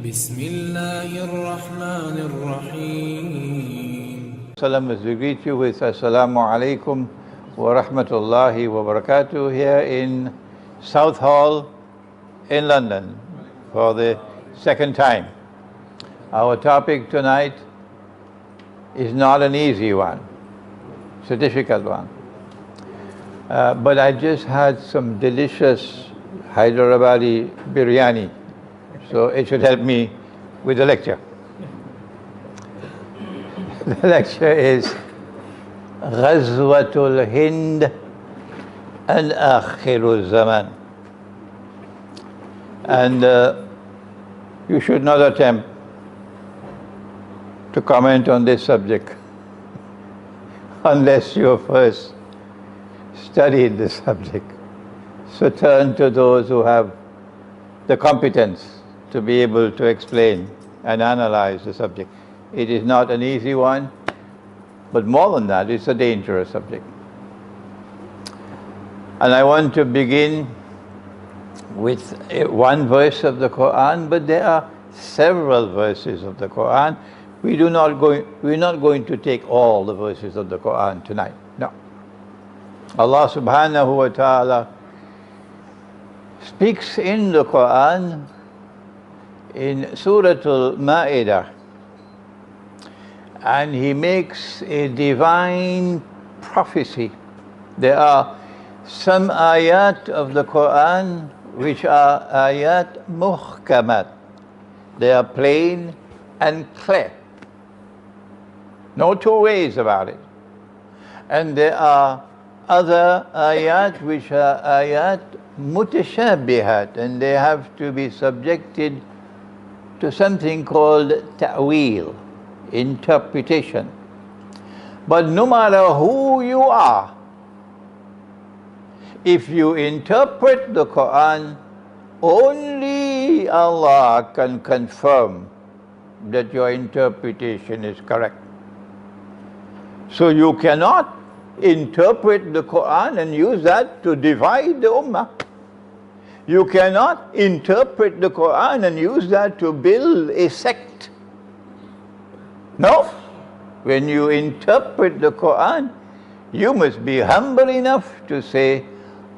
بسم الله الرحمن الرحيم. Salam, as we greet you with Assalamu alaikum wa rahmatullahi wa barakatuh here in South Hall in London for the second time. Our topic tonight is not an easy one. It's a difficult one. But I just had some delicious Hyderabadi biryani, so it should help me with the lecture. The lecture is Ghazwatul Hind and Akhirul Zaman. And you should not attempt to comment on this subject unless you first studied the subject. So turn to those who have the competence to be able to explain and analyze the subject. It is not an easy one, but more than that, it's a dangerous subject. And I want to begin with one verse of the Quran, but there are several verses of the Quran. We're not going to take all the verses of the Quran tonight. No. Allah subhanahu wa ta'ala speaks in the Quran in Surah Al-Ma'idah, and He makes a divine prophecy. There are some ayat of the Quran which are ayat muhkamat. They are plain and clear. No two ways about it. And there are other ayat which are ayat mutashabihat, and they have to be subjected to something called ta'wil, interpretation. But no matter who you are, if you interpret the Quran, only Allah can confirm that your interpretation is correct. So you cannot interpret the Quran and use that to divide the ummah. You cannot interpret the Quran and use that to build a sect. No. When you interpret the Quran, you must be humble enough to say,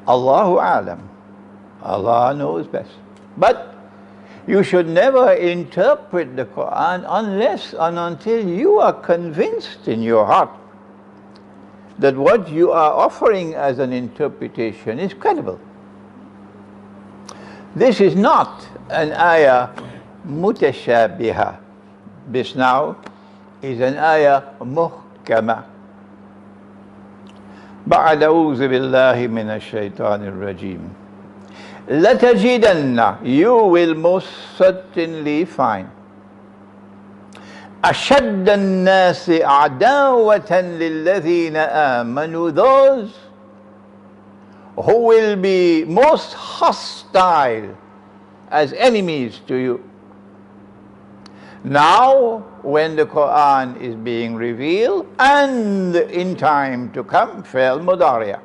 Allahu Alam. Allah knows best. But you should never interpret the Quran unless and until you are convinced in your heart that what you are offering as an interpretation is credible. This is not an ayah mutashabiha. This now is an ayah muhkama. بعد أعوذ بالله من الشيطان الرجيم. لتجدن, you will most certainly find, أشد الناس عداوة للذين آمنوا, those who will be most hostile as enemies to you. Now, when the Quran is being revealed, and in time to come, fa'al mudariya.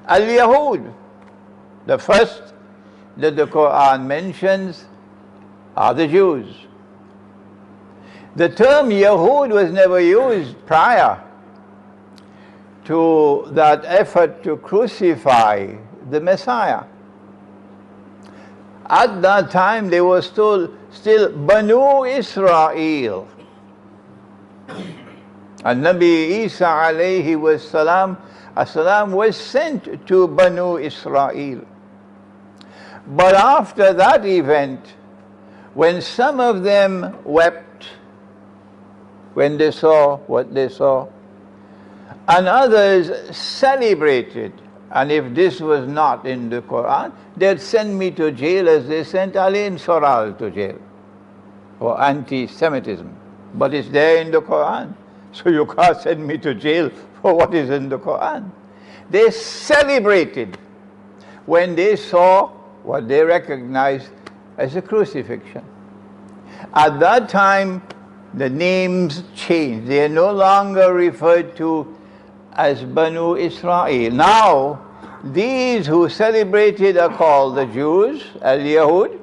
Al-Yahud, the first that the Quran mentions are the Jews. The term Yahud was never used prior to that effort to crucify the Messiah. At that time, they were still Banu Israel. And Nabi Isa alayhi wassalam was sent to Banu Israel. But after that event, when some of them wept when they saw what they saw, and others celebrated, and if this was not in the Quran, they'd send me to jail as they sent Alain Soral to jail for anti-Semitism. But it's there in the Quran, so you can't send me to jail for what is in the Quran. They celebrated when they saw what they recognized as a crucifixion. At that time, the names changed. They are no longer referred to as Banu Israel. Now, these who celebrated are called the Jews, Al-Yahud,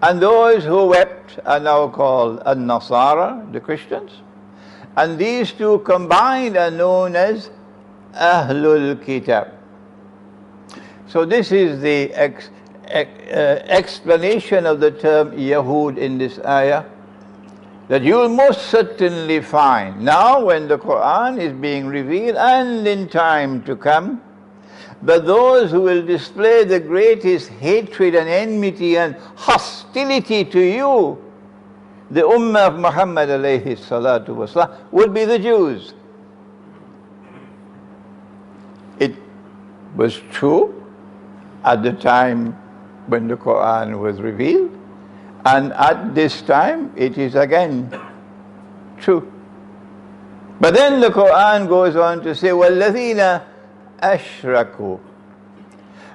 And those who wept are now called An-Nasara, the Christians. And these two combined are known as Ahlul Kitab. So this is the explanation of the term Yahud in this ayah, that you will most certainly find now when the Quran is being revealed and in time to come, but those who will display the greatest hatred and enmity and hostility to you, the Ummah of Muhammad alayhi salatu wasalam, would be the Jews. It was true at the time when the Quran was revealed, and at this time it is again true. But then the Quran goes on to say, وَالَّذِينَ أَشْرَكُوا.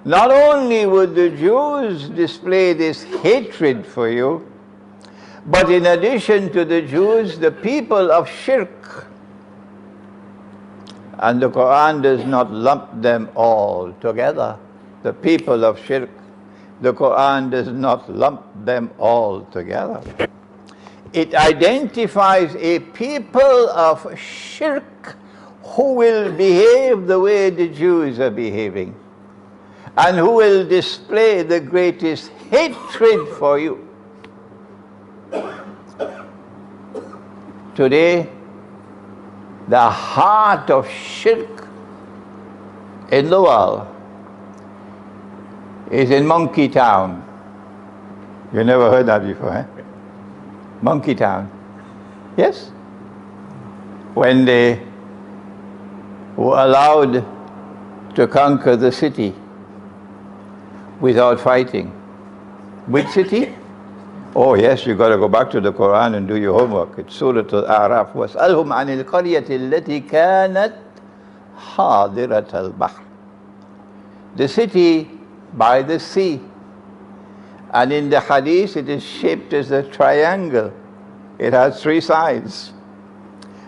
Not only would the Jews display this hatred for you, but in addition to the Jews, the people of shirk. And the Quran does not lump them all together. The people of shirk, the Quran does not lump them all together. It identifies a people of shirk who will behave the way the Jews are behaving, and who will display the greatest hatred for you. Today, the heart of shirk in the world is in Monkey Town. You never heard that before, eh? Monkey Town. Yes? When they were allowed to conquer the city without fighting. Which city? Oh yes, you got to go back to the Quran and do your homework. It's Surah Al-A'raf. وَاسْأَلْهُمْ عَنِ الْقَرْيَةِ الَّتِي كَانَتْ حَاضِرَةَ الْبَحْرِ. The city by the sea. And in the hadith it is shaped as a triangle. It has three sides.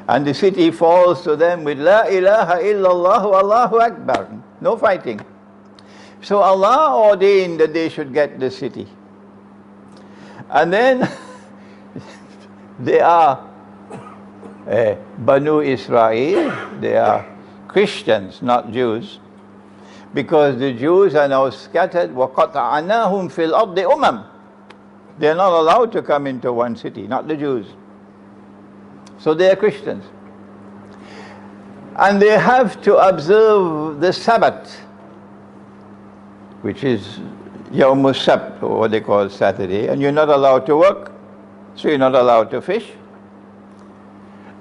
And the city falls to them with La ilaha illallah Allahu Akbar. No fighting. So Allah ordained that they should get the city. And then they are Banu Israel, they are Christians, not Jews, because the Jews are now scattered. وَقَطَعَنَاهُمْ فِي الْأَرْضِ أُمَمٍ. They are not allowed to come into one city, not the Jews. So they are Christians. And they have to observe the Sabbath, which is Yawm al-Sabt, or what they call Saturday, and you're not allowed to work, so you're not allowed to fish.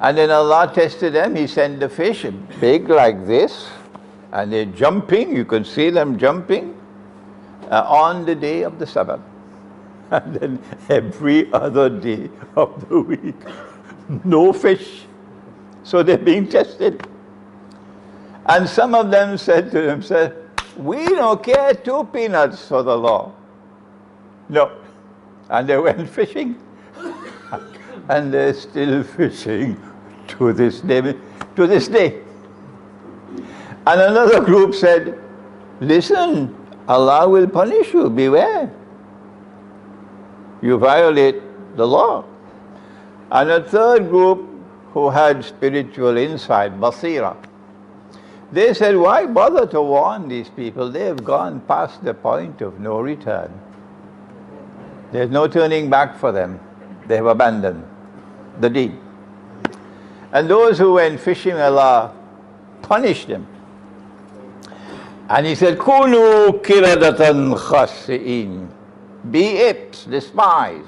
And then Allah tested them. He sent the fish big like this, and they're jumping. You can see them jumping on the day of the Sabbath. And then every other day of the week, no fish. So they're being tested. And some of them said to themselves, we don't care 2 peanuts for the law. No. And they went fishing. And they're still fishing to this day. To this day. And another group said, listen, Allah will punish you, beware. You violate the law. And a third group who had spiritual insight, basira, they said, why bother to warn these people? They have gone past the point of no return. There's no turning back for them. They have abandoned the deed. And those who went fishing, Allah punished them. And He said, Kunu kiradatan khasi'in. Be apes, despise.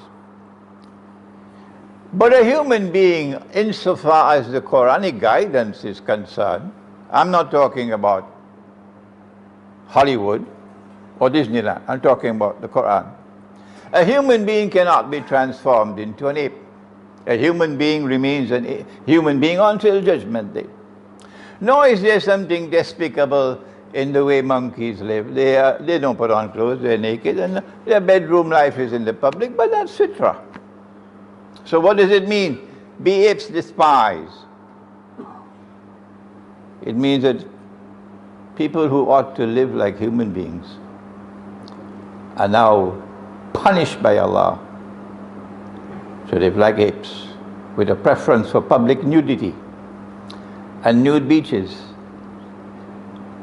But a human being, insofar as the Quranic guidance is concerned, I'm not talking about Hollywood or Disneyland. I'm talking about the Quran. A human being cannot be transformed into an ape. A human being remains a human being until Judgment Day. Nor is there something despicable in the way monkeys live. They don't put on clothes, they're naked, and their bedroom life is in the public, but that's fitra. So what does it mean? Be apes, despise. It means that people who ought to live like human beings are now punished by Allah. So they live like apes, with a preference for public nudity and nude beaches,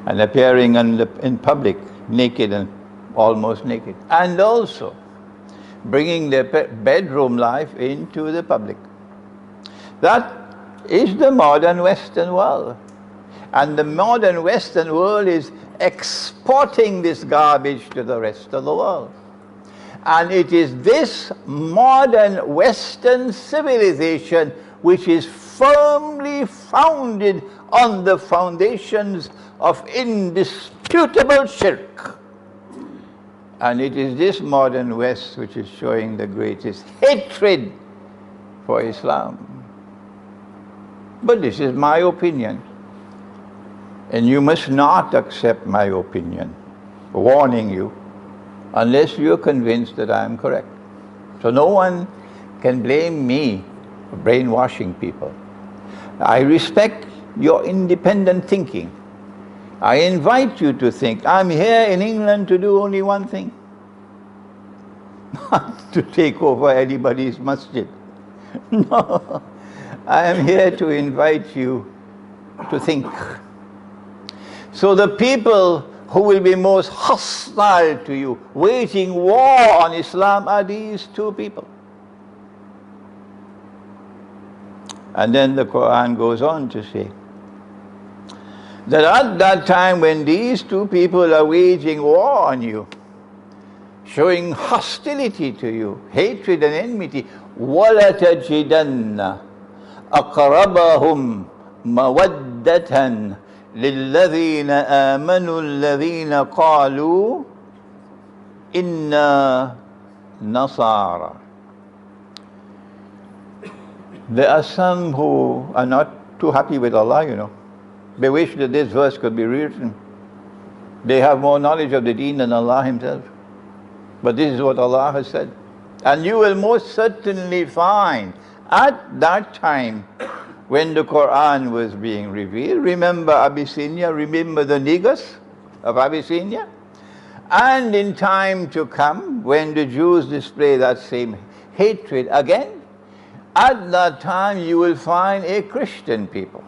and appearing in public naked and almost naked, and also bringing their bedroom life into the public. That is the modern Western world. And the modern Western world is exporting this garbage to the rest of the world. And it is this modern Western civilization which is firmly founded on the foundations of indisputable shirk. And it is this modern West which is showing the greatest hatred for Islam. But this is my opinion. And you must not accept my opinion, warning you, unless you're convinced that I am correct. So no one can blame me for brainwashing people. I respect your independent thinking. I invite you to think. I'm here in England to do only one thing. Not to take over anybody's masjid. No. I am here to invite you to think. So the people who will be most hostile to you, waging war on Islam, are these two people. And then the Quran goes on to say that at that time when these two people are waging war on you, showing hostility to you, hatred and enmity, وَلَتَجِدَنَّ أَقْرَبَهُمْ مَوَدَّةً لِلَّذِينَ آمَنُوا الَّذِينَ قَالُوا إِنَّا نَصَارَى. There are some who are not too happy with Allah, you know. They wish that this verse could be rewritten. They have more knowledge of the deen than Allah Himself. But this is what Allah has said. And you will most certainly find at that time when the Quran was being revealed, remember Abyssinia, remember the niggers of Abyssinia? And in time to come, when the Jews display that same hatred again, at that time you will find a Christian people.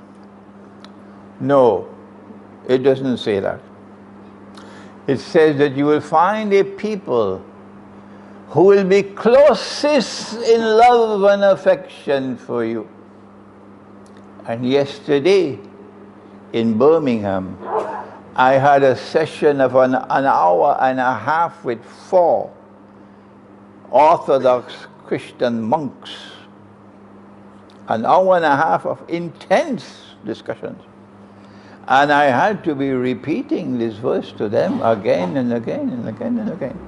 No, it doesn't say that. It says that you will find a people who will be closest in love and affection for you. And yesterday in Birmingham, I had a session of an hour and a half with 4 Orthodox Christian monks. An hour and a half of intense discussions. And I had to be repeating this verse to them again and again and again and again.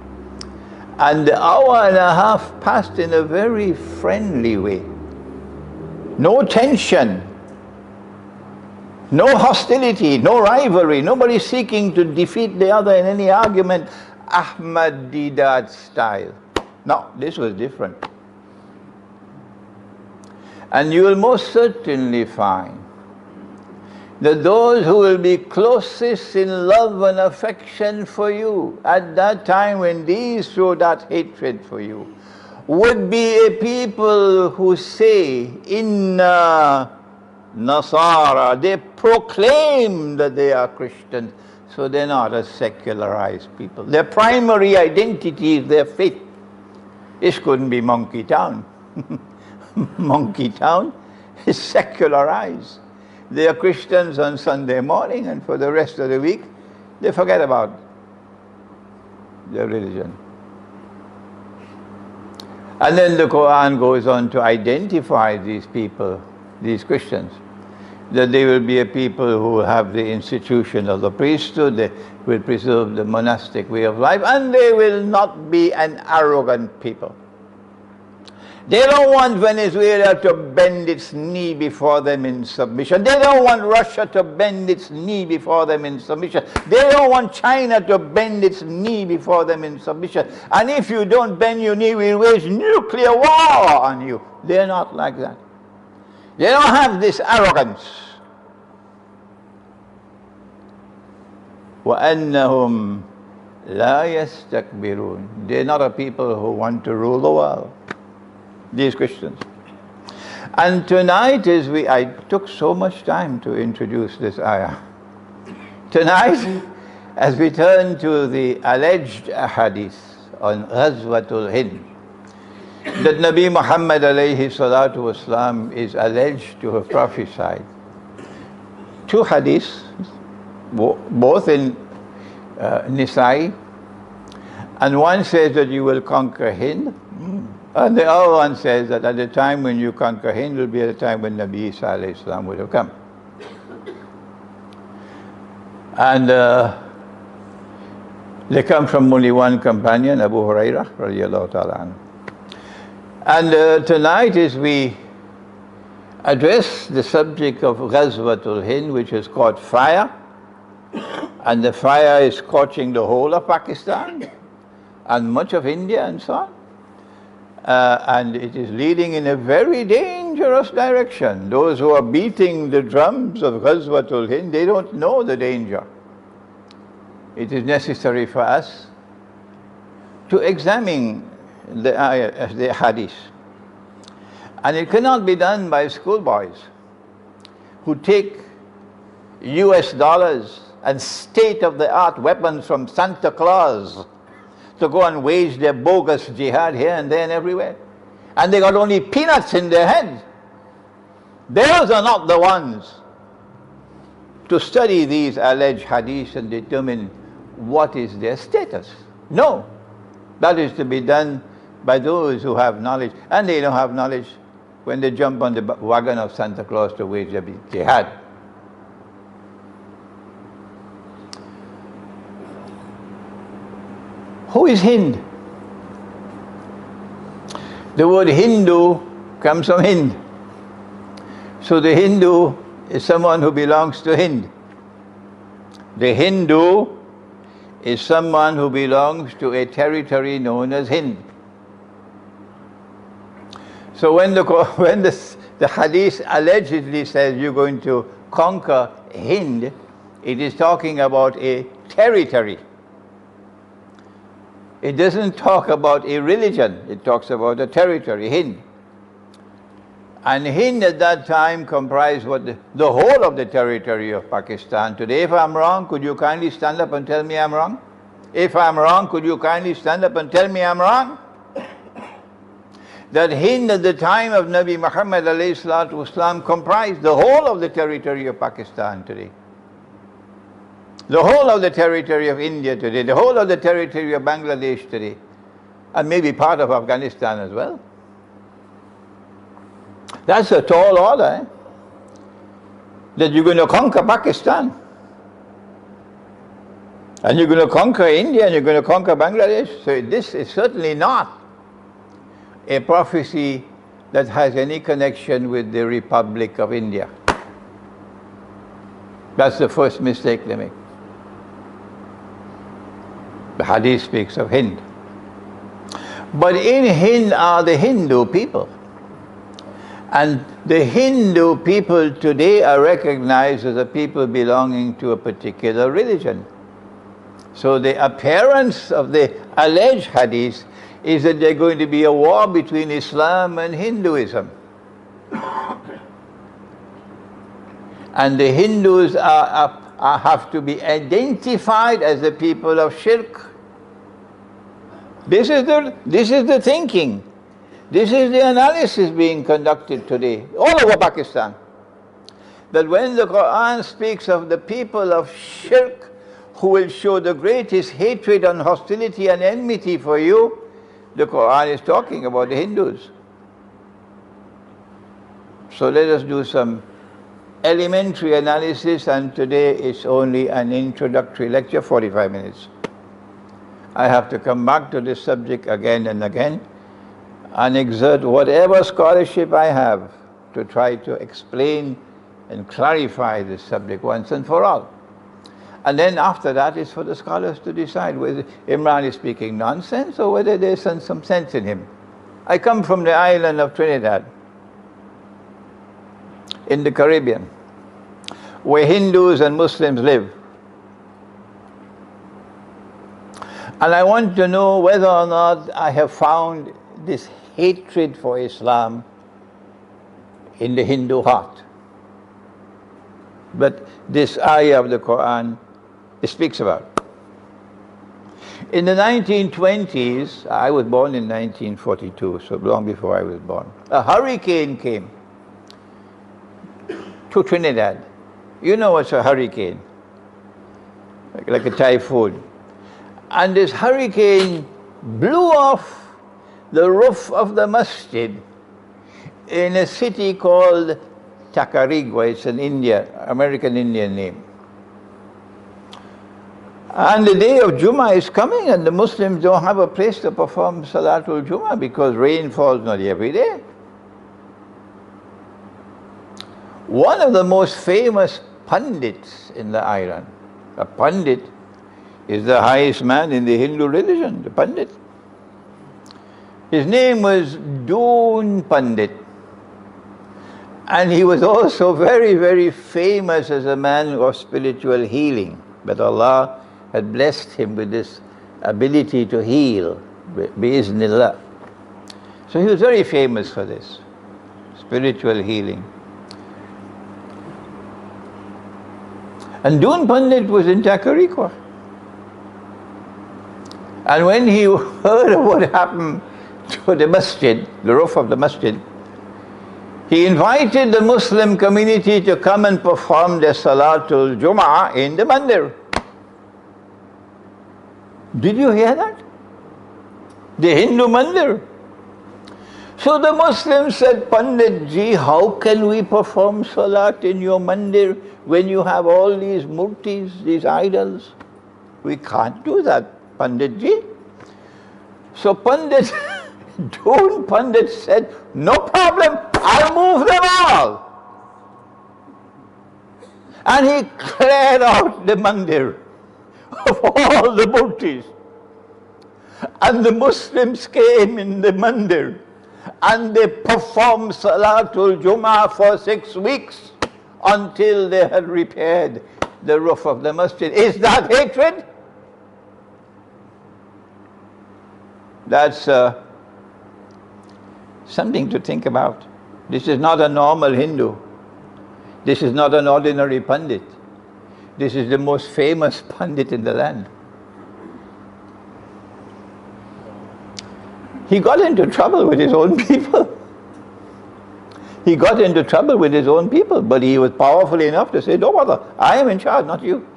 And the hour and a half passed in a very friendly way. No tension, no hostility, no rivalry, nobody seeking to defeat the other in any argument, Ahmad Didat style. No, this was different. And you will most certainly find that those who will be closest in love and affection for you at that time when these show that hatred for you would be a people who say, Inna Nasara. They proclaim that they are Christians, so they're not a secularized people. Their primary identity is their faith. This couldn't be Monkey Town. Monkey Town is secularized. They are Christians on Sunday morning, and for the rest of the week, they forget about their religion. And then the Quran goes on to identify these people, these Christians, that they will be a people who have the institution of the priesthood, they will preserve the monastic way of life, and they will not be an arrogant people. They don't want Venezuela to bend its knee before them in submission. They don't want Russia to bend its knee before them in submission. They don't want China to bend its knee before them in submission. And if you don't bend your knee, we'll wage nuclear war on you. They're not like that. They don't have this arrogance. وَأَنَّهُمْ لا يستكبرون. They're not a people who want to rule the world, these Christians. And tonight I took so much time to introduce this ayah. Tonight, as we turn to the alleged hadith on Ghazwatul Hind, that Nabi Muhammad alayhi salatu wasalam is alleged to have prophesied. Two hadiths, both in Nisa'i, and one says that you will conquer Hind, and the other one says that at the time when you conquer Hind will be at the time when Nabi Isa alayhi salam would have come. And they come from only one companion, Abu Hurairah radiallahu ta'ala anhu. And tonight as we address the subject of Ghazwatul Hind, which has caught fire, and the fire is scorching the whole of Pakistan and much of India and so on. And it is leading in a very dangerous direction. Those who are beating the drums of Ghazwatul Hind, they don't know the danger. It is necessary for us to examine the hadith. And it cannot be done by schoolboys who take US dollars and state-of-the-art weapons from Santa Claus to go and wage their bogus jihad here and there and everywhere. And they got only peanuts in their heads. Those are not the ones to study these alleged hadiths and determine what is their status. No, that is to be done by those who have knowledge, and they don't have knowledge when they jump on the wagon of Santa Claus to wage their jihad. Who is Hind? The word Hindu comes from Hind. So the Hindu is someone who belongs to Hind. The Hindu is someone who belongs to a territory known as Hind. So when the hadith allegedly says you're going to conquer Hind, it is talking about a territory. It doesn't talk about a religion, it talks about a territory, Hind. And Hind at that time comprised the whole of the territory of Pakistan. Today, if I'm wrong, could you kindly stand up and tell me I'm wrong? If I'm wrong, could you kindly stand up and tell me I'm wrong? That Hind at the time of Nabi Muhammad alayhi salatu wasalam comprised the whole of the territory of Pakistan today. The whole of the territory of India today, the whole of the territory of Bangladesh today, and maybe part of Afghanistan as well. That's a tall order, eh? That you're going to conquer Pakistan. And you're going to conquer India, and you're going to conquer Bangladesh. So this is certainly not a prophecy that has any connection with the Republic of India. That's the first mistake they make. The hadith speaks of Hind. But in Hind are the Hindu people. And the Hindu people today are recognized as a people belonging to a particular religion. So the appearance of the alleged hadith is that there's going to be a war between Islam and Hinduism. And the Hindus have to be identified as the people of shirk. This is the thinking. This is the analysis being conducted today, all over Pakistan. That when the Quran speaks of the people of shirk who will show the greatest hatred and hostility and enmity for you, the Quran is talking about the Hindus. So let us do some elementary analysis, and today it's only an introductory lecture, 45 minutes. I have to come back to this subject again and again and exert whatever scholarship I have to try to explain and clarify this subject once and for all. And then after that, it's for the scholars to decide whether Imran is speaking nonsense or whether there's some sense in him. I come from the island of Trinidad, in the Caribbean, where Hindus and Muslims live. And I want to know whether or not I have found this hatred for Islam in the Hindu heart. But this ayah of the Quran, it speaks about. In the 1920s, I was born in 1942, so long before I was born, a hurricane came to Trinidad. You know what's a hurricane? Like a typhoon. And this hurricane blew off the roof of the masjid in a city called Tacarigua. It's an American Indian name. And the day of Jummah is coming, and the Muslims don't have a place to perform Salatul Jummah because rain falls not every day. One of the most famous pundits in the island, a pundit is the highest man in the Hindu religion, the Pandit. His name was Doon Pandit. And he was also very, very famous as a man of spiritual healing. But Allah had blessed him with this ability to heal, bi'iznillah. So he was very famous for this, spiritual healing. And Doon Pandit was in Tacarigua. And when he heard of what happened to the masjid, the roof of the masjid, he invited the Muslim community to come and perform their Salatul Jum'ah in the mandir. Did you hear that? The Hindu mandir. So the Muslims said, Pandit ji, how can we perform Salat in your mandir when you have all these murtis, these idols? We can't do that, Pandit ji. So Pandit, Doon Pandit said, no problem, I'll move them all. And he cleared out the mandir of all the murtis. And the Muslims came in the mandir and they performed Salatul Jummah for 6 weeks until they had repaired the roof of the masjid. Is that hatred? That's something to think about. This is not a normal Hindu. This is not an ordinary Pandit. This is the most famous Pandit in the land. He got into trouble with his own people. He got into trouble with his own people, but he was powerful enough to say, don't bother, I am in charge, not you.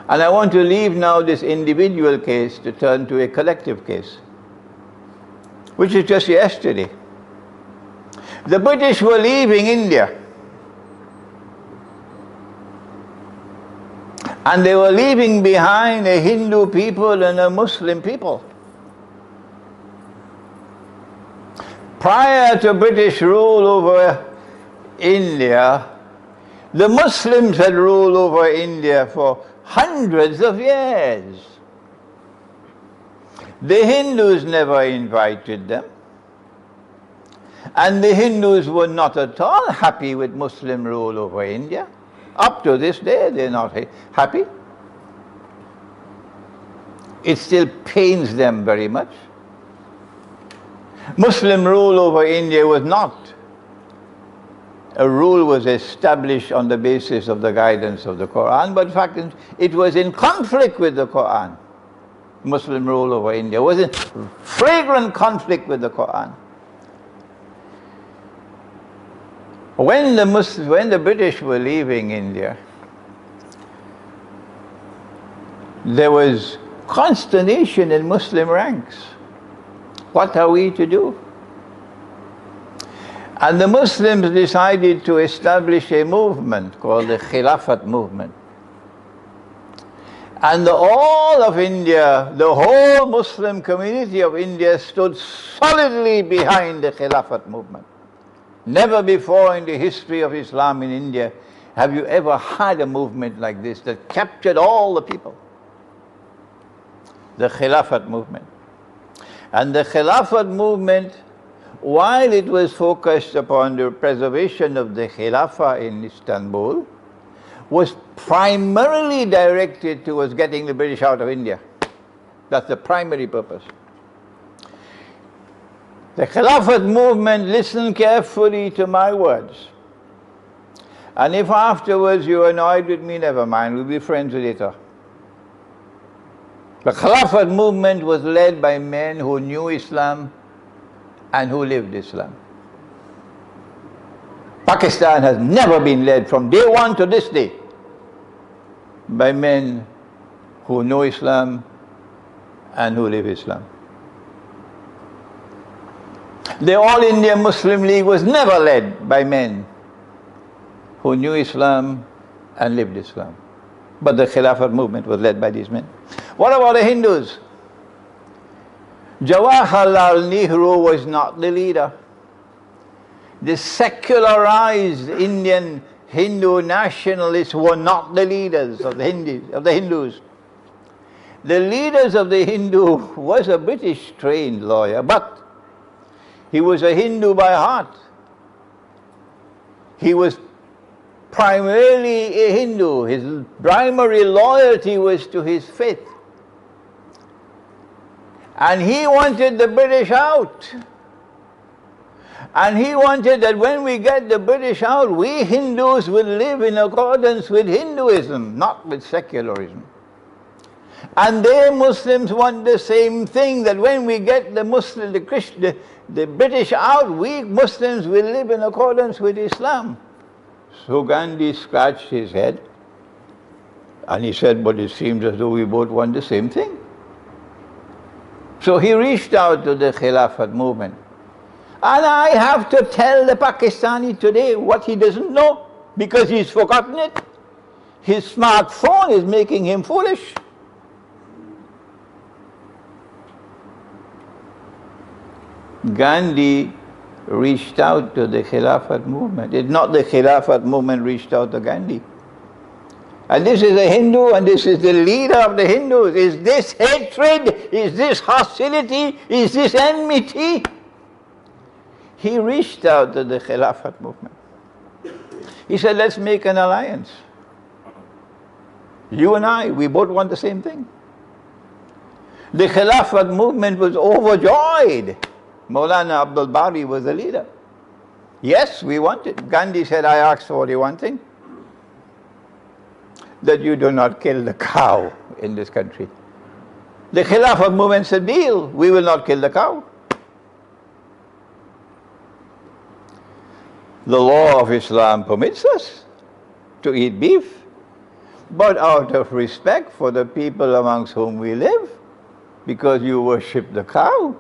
And I want to leave now this individual case to turn to a collective case, which is just yesterday. The British were leaving India. And they were leaving behind a Hindu people and a Muslim people. Prior to British rule over India, the Muslims had ruled over India for hundreds of years. The Hindus never invited them. And the Hindus were not at all happy with Muslim rule over India. Up to this day, they're not happy. It still pains them very much. Muslim rule over India was not a rule was established on the basis of the guidance of the Quran, but in fact it was in conflict with the Quran. Muslim rule over India was in flagrant conflict with the Quran. When the British were leaving India, there was consternation in Muslim ranks. What are we to do? And the Muslims decided to establish a movement called the Khilafat movement. And all of India, the whole Muslim community of India stood solidly behind the Khilafat movement. Never before in the history of Islam in India have you ever had a movement like this that captured all the people. The Khilafat movement. And the Khilafat movement, while it was focused upon the preservation of the Khilafah in Istanbul, was primarily directed towards getting the British out of India. That's the primary purpose. The Khilafat movement, listen carefully to my words. And if afterwards you're annoyed with me, never mind, we'll be friends later. The Khilafat movement was led by men who knew Islam and who lived Islam. Pakistan has never been led from day one to this day by men who know Islam and who live Islam. The All India Muslim League was never led by men who knew Islam and lived Islam. But the Khilafat movement was led by these men. What about the Hindus? Jawaharlal Nehru was not the leader. The secularized Indian Hindu nationalists were not the leaders of the Hindus. The leaders of the Hindu was a British trained lawyer, but he was a Hindu by heart. He was primarily a Hindu. His primary loyalty was to his faith. And he wanted the British out. And he wanted that when we get the British out, we Hindus will live in accordance with Hinduism, not with secularism. And they Muslims want the same thing, that when we get the British out, we Muslims will live in accordance with Islam. So Gandhi scratched his head and he said, but it seems as though we both want the same thing. So he reached out to the Khilafat movement. And I have to tell the Pakistani today what he doesn't know, because he's forgotten it. His smartphone is making him foolish. Gandhi reached out to the Khilafat movement. It's not the Khilafat movement reached out to Gandhi. And this is a Hindu, and this is the leader of the Hindus. Is this hatred? Is this hostility? Is this enmity? He reached out to the Khilafat movement. He said, let's make an alliance. You and I, we both want the same thing. The Khilafat movement was overjoyed. Maulana Abdul Bari was the leader. Yes, we want it. Gandhi said, I asked for only one thing, that you do not kill the cow in this country. The Khilafat movement said, deal, we will not kill the cow. The law of Islam permits us to eat beef, but out of respect for the people amongst whom we live, because you worship the cow,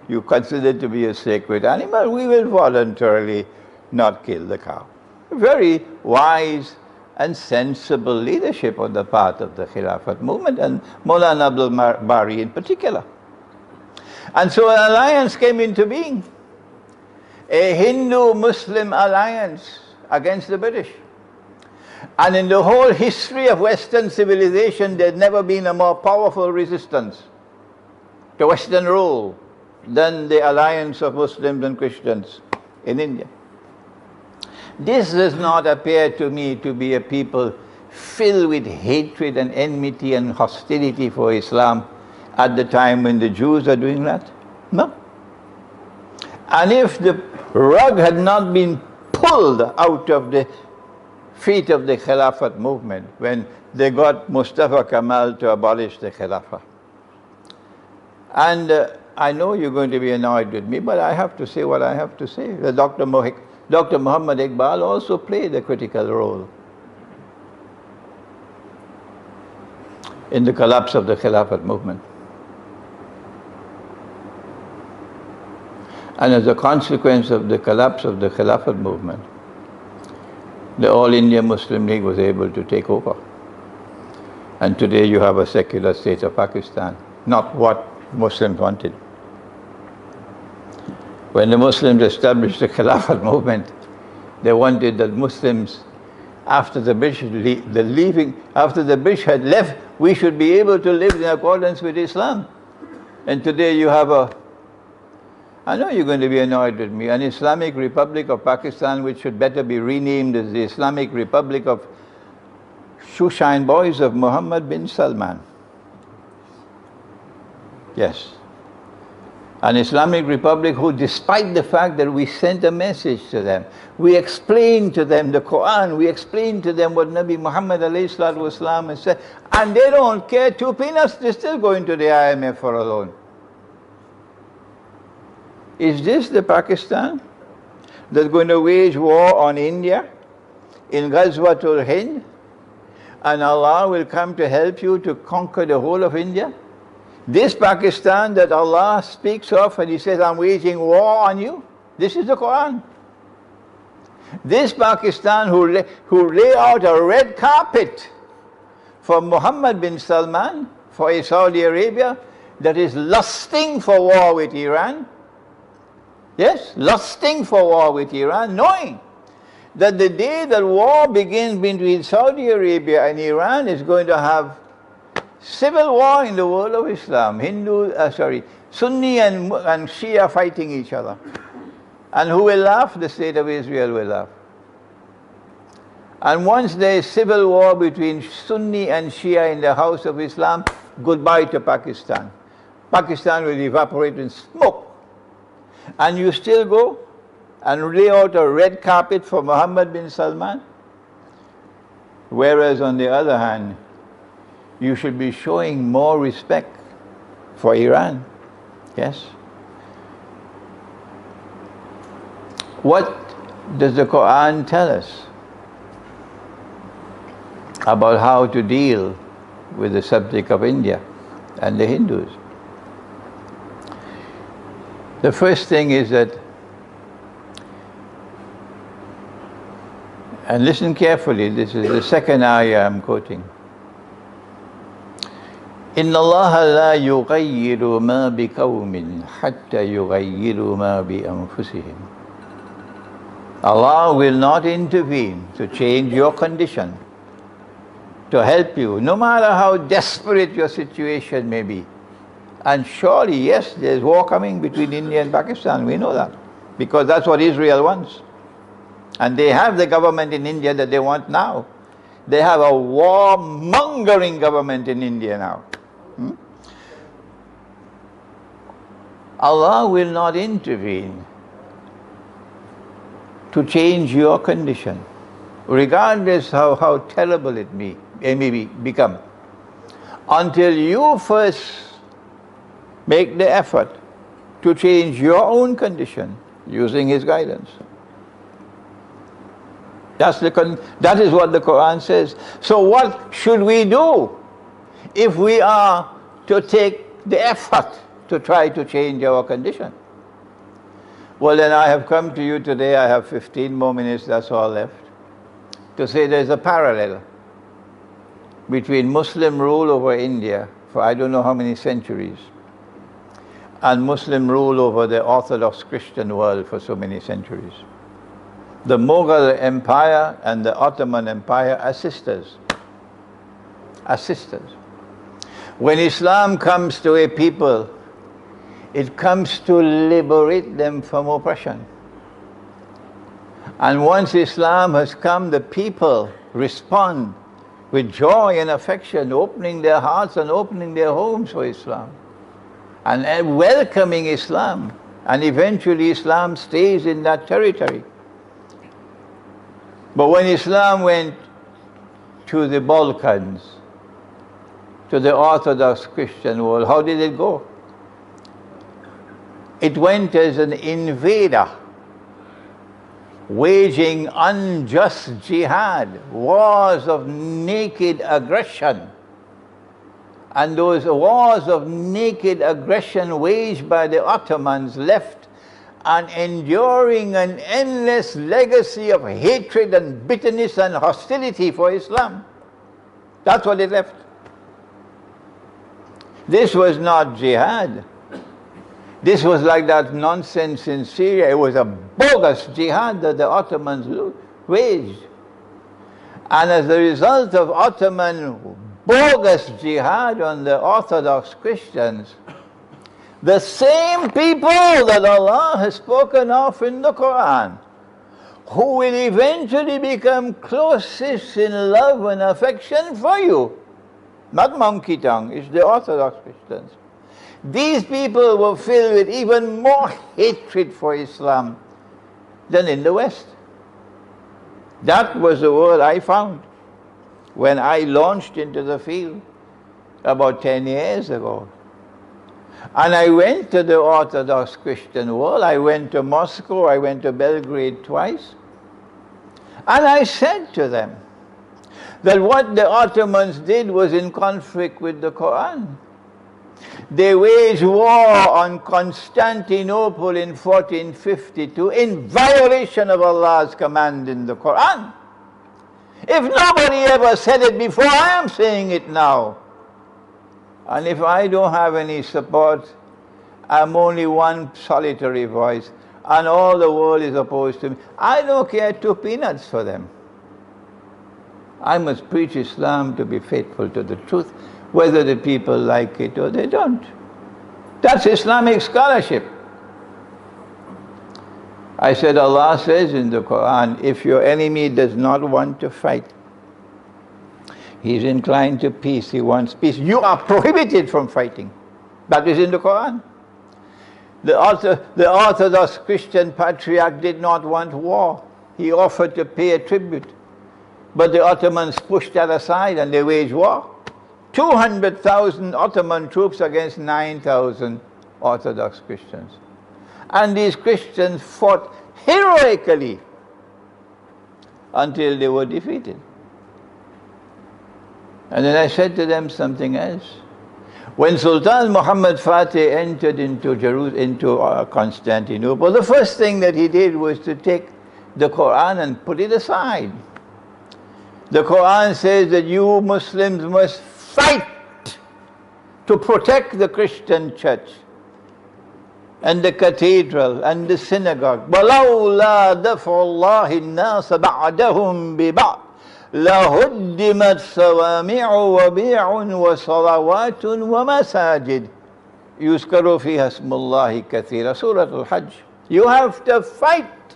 you consider it to be a sacred animal, we will voluntarily not kill the cow. Very wise and sensible leadership on the part of the Khilafat movement, and Maulana Abdul Bari in particular. And so an alliance came into being, a Hindu-Muslim alliance against the British. And in the whole history of Western civilization, there's never been a more powerful resistance to Western rule than the alliance of Muslims and Christians in India. This does not appear to me to be a people filled with hatred and enmity and hostility for Islam at the time when the Jews are doing that. No. And if the rug had not been pulled out of the feet of the Khilafat movement when they got Mustafa Kemal to abolish the Khilafah. And I know you're going to be annoyed with me, but I have to say what I have to say. Dr. Muhammad Iqbal also played a critical role in the collapse of the Khilafat movement. And as a consequence of the collapse of the Khilafat movement, the All India Muslim League was able to take over. And today you have a secular state of Pakistan, not what Muslims wanted. When the Muslims established the Khilafat movement, they wanted that Muslims, after the British had left, we should be able to live in accordance with Islam. And today you have I know you're going to be annoyed with me, an Islamic Republic of Pakistan which should better be renamed as the Islamic Republic of shoeshine boys of Muhammad bin Salman. Yes. An Islamic Republic who, despite the fact that we sent a message to them, we explained to them the Quran, we explained to them what Nabi Muhammad ﷺ has said, and they don't care 2 peanuts, they're still going to the IMF for a loan. Is this the Pakistan that's going to wage war on India in Ghazwatul Hind, and Allah will come to help you to conquer the whole of India? This Pakistan that Allah speaks of and He says, I'm waging war on you, this is the Quran. This Pakistan who lay out a red carpet for Muhammad bin Salman, for Saudi Arabia, that is lusting for war with Iran. Yes, lusting for war with Iran, knowing that the day that war begins between Saudi Arabia and Iran is going to have civil war in the world of Islam. Sunni and Shia fighting each other. And who will laugh? The state of Israel will laugh. And once there is civil war between Sunni and Shia in the house of Islam, goodbye to Pakistan. Pakistan will evaporate in smoke. And you still go and lay out a red carpet for Muhammad bin Salman? Whereas on the other hand, you should be showing more respect for Iran. Yes? What does the Quran tell us about how to deal with the subject of India and the Hindus? The first thing is that, and listen carefully, this is the second ayah I'm quoting. إِنَّ اللَّهَ لَا يُغَيِّرُ مَا بِقَوْمٍ حَتَّى يُغَيِّرُوا مَا بِأَنفُسِهِمْ. Allah will not intervene to change your condition, to help you, no matter how desperate your situation may be. And surely, yes, there's war coming between India and Pakistan, we know that, because that's what Israel wants. And they have the government in India that they want now. They have a war-mongering government in India now. Allah will not intervene to change your condition, regardless how terrible it may become, until you first make the effort to change your own condition using His guidance. That is what the Quran says. So what should we do if we are to take the effort to try to change our condition? Well, then I have come to you today, I have 15 more minutes, that's all left, to say there's a parallel between Muslim rule over India for I don't know how many centuries and Muslim rule over the Orthodox Christian world for so many centuries. The Mughal Empire and the Ottoman Empire are sisters. Are sisters. When Islam comes to a people, it comes to liberate them from oppression. And once Islam has come, the people respond with joy and affection, opening their hearts and opening their homes for Islam, and welcoming Islam. And eventually Islam stays in that territory. But when Islam went to the Balkans, to the Orthodox Christian world, how did it go? It went as an invader, waging unjust jihad, wars of naked aggression. And those wars of naked aggression waged by the Ottomans left an enduring and endless legacy of hatred and bitterness and hostility for Islam. That's what it left. This was not jihad. This was like that nonsense in Syria. It was a bogus jihad that the Ottomans waged. And as a result of Ottoman bogus jihad on the Orthodox Christians, the same people that Allah has spoken of in the Quran, who will eventually become closest in love and affection for you. Not monkey tongue, it's the Orthodox Christians. These people were filled with even more hatred for Islam than in the West. That was the word I found when I launched into the field about 10 years ago. And I went to the Orthodox Christian world. I went to Moscow, I went to Belgrade twice. And I said to them that what the Ottomans did was in conflict with the Quran. They waged war on Constantinople in 1452 in violation of Allah's command in the Quran. If nobody ever said it before, I am saying it now. And if I don't have any support, I'm only one solitary voice, and all the world is opposed to me. I don't care 2 peanuts for them. I must preach Islam to be faithful to the truth, whether the people like it or they don't. That's Islamic scholarship. I said, Allah says in the Quran, if your enemy does not want to fight, he's inclined to peace, he wants peace. You are prohibited from fighting. That is in the Quran. The Orthodox Christian patriarch did not want war. He offered to pay a tribute. But the Ottomans pushed that aside and they waged war. 200,000 Ottoman troops against 9,000 Orthodox Christians. And these Christians fought heroically until they were defeated. And then I said to them something else. When Sultan Muhammad Fatih entered into Constantinople, the first thing that he did was to take the Quran and put it aside. The Quran says that you Muslims must fight to protect the Christian church and the cathedral and the synagogue. وَلَوْلَا دَفْعُ اللَّهِ النَّاسَ بَعْدَهُمْ بِبَعْضٍ لَهُدِّمَتْ صَوَامِعُ وَبِيعٌ وَصَلَوَاتٌ وَمَسَاجِدٌ يُذْكَرُ فِيهَا اسْمُ اللَّهِ كَثِيرًا. Surah Al-Hajj. You have to fight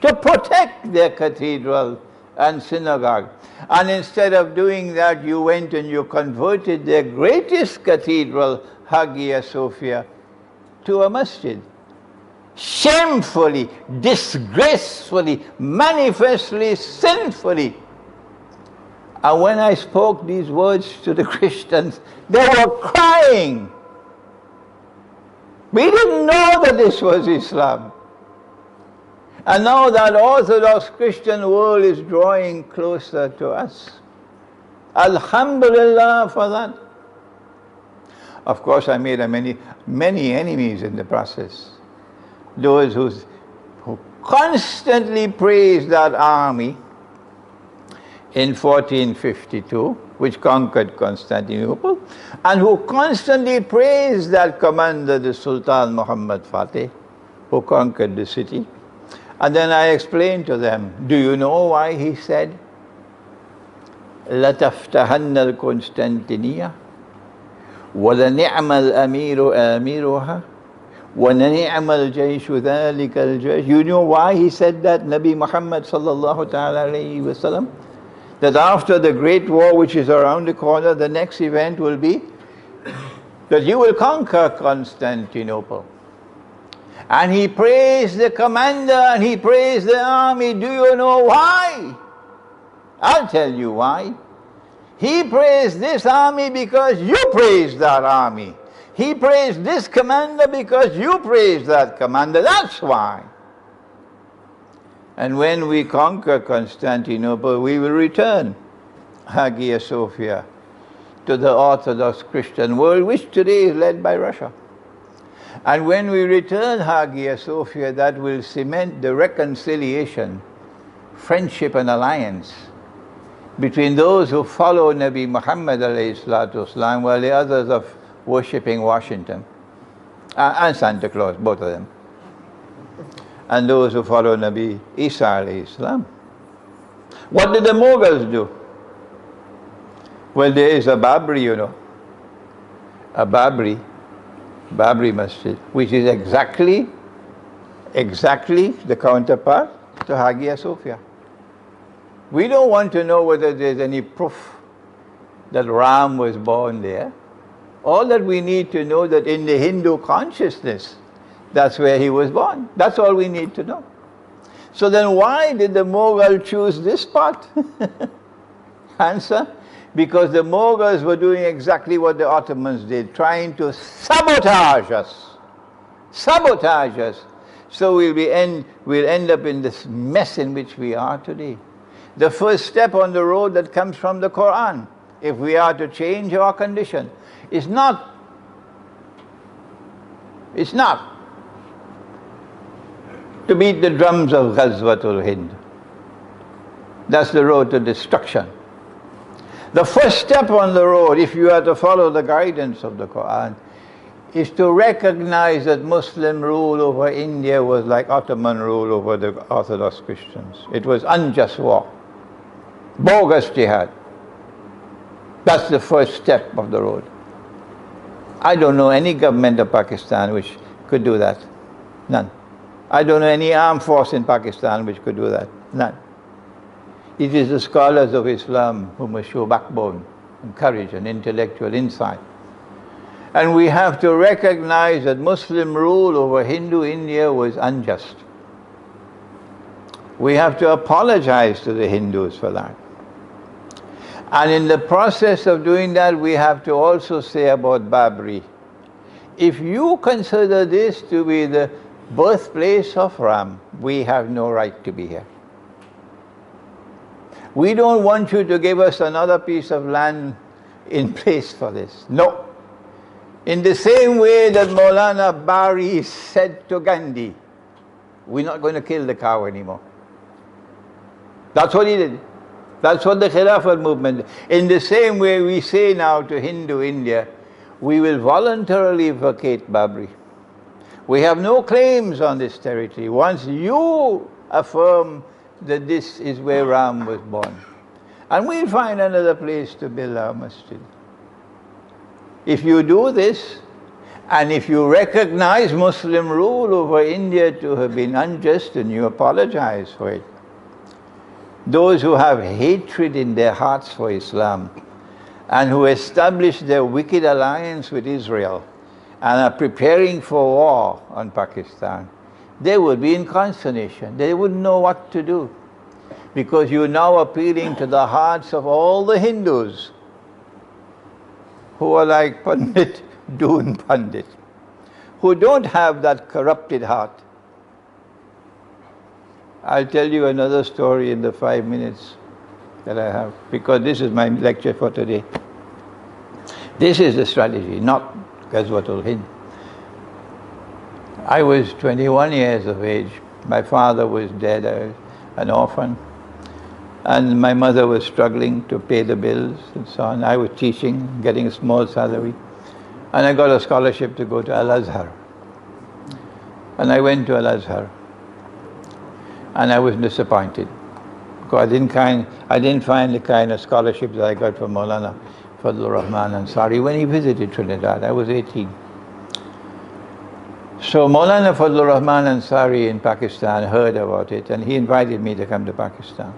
to protect their cathedral and synagogue. And instead of doing that, you went and you converted their greatest cathedral, Hagia Sophia, to a masjid. Shamefully, disgracefully, manifestly, sinfully. And when I spoke these words to the Christians, they were crying. We didn't know that this was Islam. And now that Orthodox Christian world is drawing closer to us. Alhamdulillah for that. Of course, I made many enemies in the process. Those who constantly praised that army in 1452, which conquered Constantinople, and who constantly praised that commander, the Sultan Muhammad Fatih, who conquered the city. And then I explained to them, do you know why he said, لَتَفْتَحَنَّ الْقُنْسْتَنْتِنِيَّةِ وَلَنِعْمَ الْأَمِيرُ آمِرُهَا وَنِعْمَ الْجَيْشُ ذَلِكَ الْجَيْشُ. You know why he said that, Nabi Muhammad sallallahu ta'ala alayhi wa sallam? That after the great war which is around the corner, the next event will be that you will conquer Constantinople. And he praised the commander and he praised the army. Do you know why? I'll tell you why. He praised this army because you praised that army. He praised this commander because you praised that commander. That's why. And when we conquer Constantinople, we will return Hagia Sophia to the Orthodox Christian world, which today is led by Russia. And when we return Hagia Sophia, that will cement the reconciliation, friendship and alliance between those who follow Nabi Muhammad alayhi salatu wasalam, while the others are worshipping Washington and Santa Claus, both of them. And those who follow Nabi Isa alayhi salam. What did the Mughals do? Well, there is a Babri, you know. A Babri Masjid, which is exactly the counterpart to Hagia Sophia. We don't want to know whether there's any proof that Ram was born there. All that we need to know that in the Hindu consciousness, that's where he was born. That's all we need to know. So then why did the Mughal choose this spot? Answer, because the Mughals were doing exactly what the Ottomans did, trying to sabotage us. Sabotage us. So we'll end up in this mess in which we are today. The first step on the road that comes from the Quran, if we are to change our condition, is not to beat the drums of Ghazwatul Hind. That's the road to destruction. The first step on the road, if you are to follow the guidance of the Quran, is to recognize that Muslim rule over India was like Ottoman rule over the Orthodox Christians. It was unjust war, bogus jihad. That's the first step of the road. I don't know any government of Pakistan which could do that. None. I don't know any armed force in Pakistan which could do that. None. It is the scholars of Islam who must show backbone and courage and intellectual insight. And we have to recognize that Muslim rule over Hindu India was unjust. We have to apologize to the Hindus for that. And in the process of doing that, we have to also say about Babri, if you consider this to be the birthplace of Ram, we have no right to be here. We don't want you to give us another piece of land in place for this. No. In the same way that Maulana Bari said to Gandhi, we're not going to kill the cow anymore. That's what he did. That's what the Khilafat movement did. In the same way we say now to Hindu India, we will voluntarily vacate Babri. We have no claims on this territory. Once you affirm that this is where Ram was born, and we'll find another place to build our masjid. If you do this, and if you recognize Muslim rule over India to have been unjust and you apologize for it, those who have hatred in their hearts for Islam and who establish their wicked alliance with Israel and are preparing for war on Pakistan, they would be in consternation. They wouldn't know what to do, because you're now appealing to the hearts of all the Hindus who are like Pandit, Doon Pandit, who don't have that corrupted heart. I'll tell you another story in the 5 minutes that I have, because this is my lecture for today. This is the strategy, not Ghazwatul Hind. I was 21 years of age. My father was dead, I was an orphan. And my mother was struggling to pay the bills and so on. I was teaching, getting a small salary. And I got a scholarship to go to Al-Azhar. And I went to Al-Azhar. And I was disappointed, because I didn't find the kind of scholarship that I got from Maulana Fadlur Rahman Ansari when he visited Trinidad. I was 18. So Maulana Fadlur Rahman Ansari in Pakistan heard about it, and he invited me to come to Pakistan.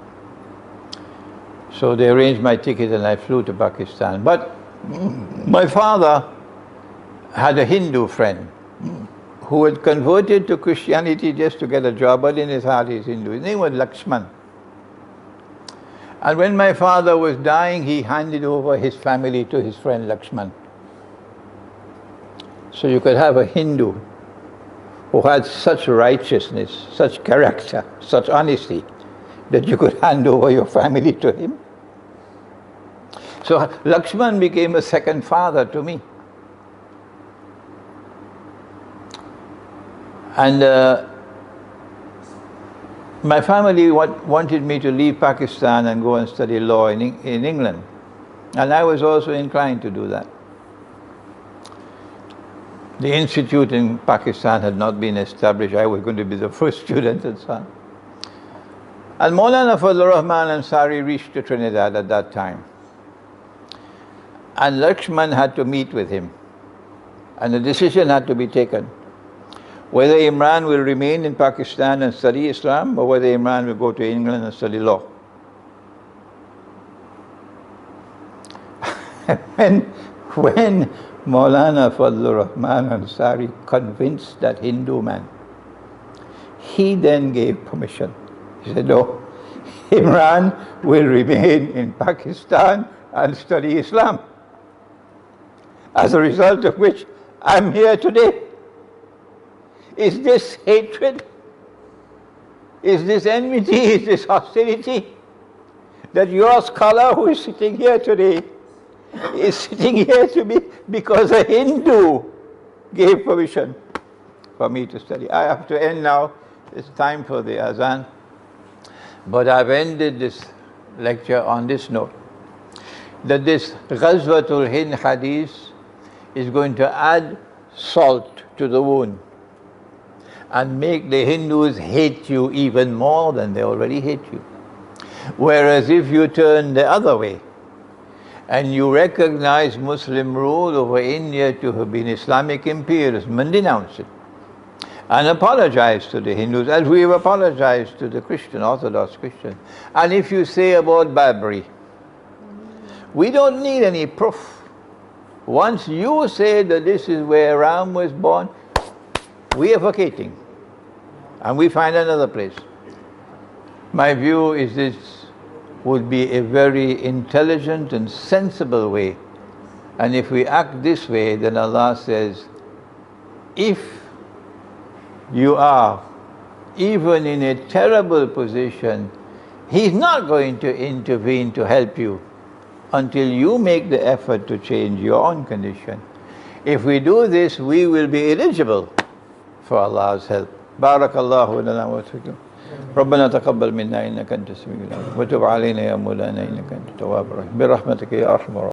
So they arranged my ticket and I flew to Pakistan. But my father had a Hindu friend who had converted to Christianity just to get a job, but in his heart he's Hindu. His name was Lakshman. And when my father was dying, he handed over his family to his friend Lakshman. So you could have a Hindu who had such righteousness, such character, such honesty, that you could hand over your family to him. So Lakshman became a second father to me. And my family wanted me to leave Pakistan and go and study law in England. And I was also inclined to do that. The institute in Pakistan had not been established. I was going to be the first student and so on. And Maulana Fadlur Rahman Ansari reached to Trinidad at that time. And Lakshman had to meet with him. And a decision had to be taken. whether Imran will remain in Pakistan and study Islam, or whether Imran will go to England and study law. when Maulana Fadlur Rahman Ansari convinced that Hindu man, he then gave permission. He said, no, Imran will remain in Pakistan and study Islam. As a result of which, I'm here today. Is this hatred? Is this enmity? Is this hostility? That your scholar who is sitting here today is sitting here to be because a Hindu gave permission for me to study. I have to end now. It's time for the azan. But I've ended this lecture on this note, that this Ghazwatul Hind hadith is going to add salt to the wound and make the Hindus hate you even more than they already hate you. Whereas if you turn the other way and you recognize Muslim rule over India to have been Islamic imperialism and denounce it, and apologize to the Hindus as we have apologized to the Orthodox Christians. And if you say about Babri, we don't need any proof. Once you say that this is where Ram was born, we are vacating and we find another place. My view is this would be a very intelligent and sensible way. And if we act this way, then Allah says, if you are even in a terrible position, He's not going to intervene to help you until you make the effort to change your own condition. If we do this, we will be eligible for Allah's help. Barakallahu lana wa fikum. ربنا تقبل منا إنك أنت السميع العليم وتب علينا يا مولانا إنك أنت التواب الرحيم برحمتك يا أرحم الراحمين.